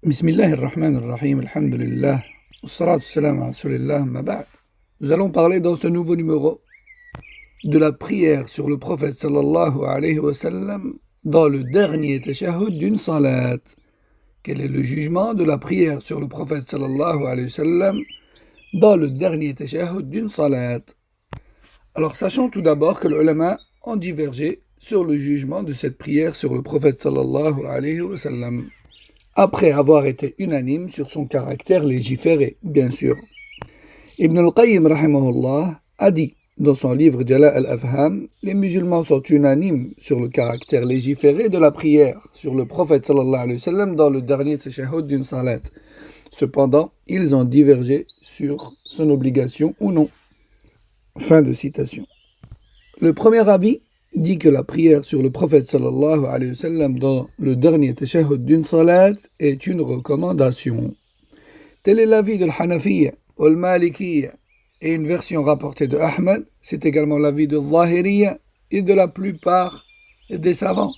Bismillahirrahmanirrahim, alhamdulillah, wassalatu wassalamu ala rasulillah, ma ba'd. Nous allons parler dans ce nouveau numéro de la prière sur le prophète sallallahu alayhi wa sallam dans le dernier tashahhud d'une salat. Quel est le jugement de la prière sur le prophète sallallahu alayhi wa sallam dans le dernier tashahhud d'une salat? Alors sachons tout d'abord que les ulama ont divergé sur le jugement de cette prière sur le prophète sallallahu alayhi wa sallam, après avoir été unanime sur son caractère légiféré, bien sûr. Ibn al-Qayyim rahimahullah a dit dans son livre Jala' al-Afham, les musulmans sont unanimes sur le caractère légiféré de la prière sur le prophète sallallahu alayhi wa sallam dans le dernier tashahhud d'une salat. Cependant, ils ont divergé sur son obligation ou non. Fin de citation. Le premier avis dit que la prière sur le prophète sallallahu alayhi wa sallam dans le dernier tashahhud d'une salat est une recommandation. Tel est l'avis de l'Hanafiyya, al-Malikiyya et une version rapportée de Ahmed. C'est également l'avis de Zahiriyya et de la plupart des savants.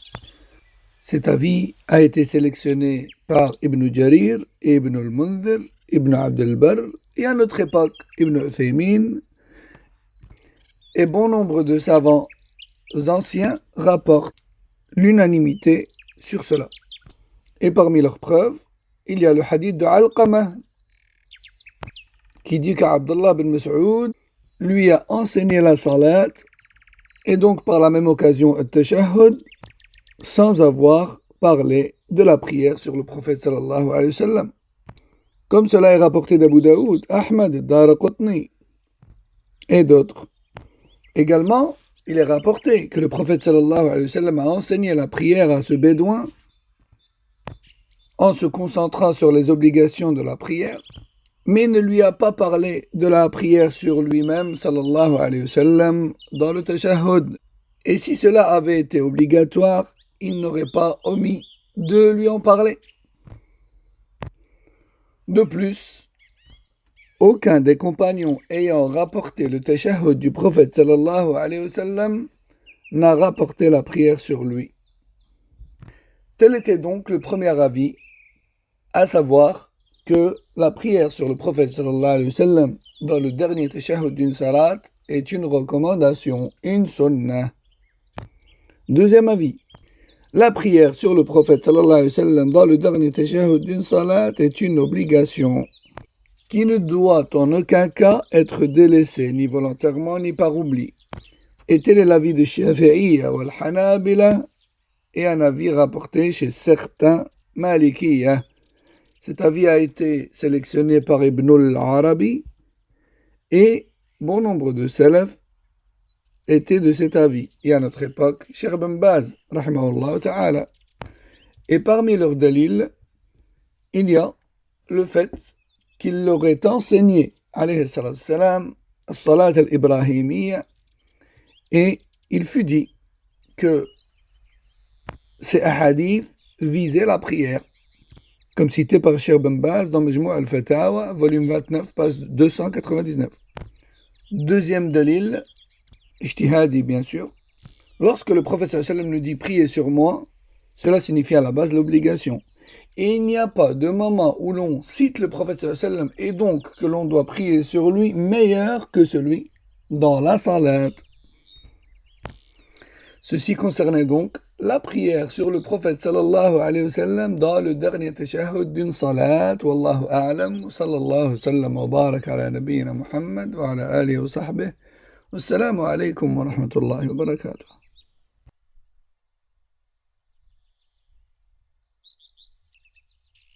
Cet avis a été sélectionné par Ibn Jarir, Ibn al-Mundhir, Ibn Abd al-Barr et à notre époque Ibn Uthaymin et bon nombre de savants anciens rapportent l'unanimité sur cela. Et parmi leurs preuves, il y a le hadith de Alqamah qui dit qu'Abdullah bin Mas'ud lui a enseigné la salat et donc par la même occasion le tashahhud sans avoir parlé de la prière sur le prophète sallallahu alayhi wa sallam. Comme cela est rapporté d'Abu Daoud, Ahmad, Daraqutni et d'autres. Également, il est rapporté que le prophète sallallahu alayhi wa sallam a enseigné la prière à ce bédouin en se concentrant sur les obligations de la prière, mais ne lui a pas parlé de la prière sur lui-même sallallahu alayhi wa sallam dans le tashahhud. Et si cela avait été obligatoire, il n'aurait pas omis de lui en parler. De plus, aucun des compagnons ayant rapporté le tashahhud du prophète sallallahu alayhi wa sallam n'a rapporté la prière sur lui. Tel était donc le premier avis, à savoir que la prière sur le prophète sallallahu alayhi wa sallam dans le dernier tashahhud d'une salat est une recommandation, une sunnah. Deuxième avis, la prière sur le prophète sallallahu alayhi wa sallam dans le dernier tashahhud d'une salat est une obligation qui ne doit en aucun cas être délaissée, ni volontairement, ni par oubli. Et tel est l'avis de Shafi'iyya ou al-Hanabila, et un avis rapporté chez certains Malikiyya. Cet avis a été sélectionné par Ibn al-Arabi, et bon nombre de salaf étaient de cet avis. Et à notre époque, Cheikh Ben Baz, rahimahullah ta'ala. Et parmi leurs dalils, il y a le fait qu'il l'aurait enseigné, alayhi salam, salat al-Ibrahimiyya, et il fut dit que ces hadiths visaient la prière, comme cité par Cheikh Ben Baz dans Majmou' al-Fatawa, volume 29, page 299. Deuxième dalil, ijtihadi bien sûr, lorsque le prophète sallallahu alayhi wa sallam nous dit « priez sur moi », cela signifie à la base l'obligation. Et il n'y a pas de moment où l'on cite le prophète sallallahu alayhi wa sallam et donc que l'on doit prier sur lui meilleur que celui dans la salat. Ceci concernait donc la prière sur le prophète sallallahu alayhi wa sallam dans le dernier tashahhud d'une salat. Wallahu a'lam, sallallahu sallam wa barak ala nabiyyina Muhammad wa ala alihi wa sahbihi. Wassalamu alaykum wa rahmatullahi wa barakatuh.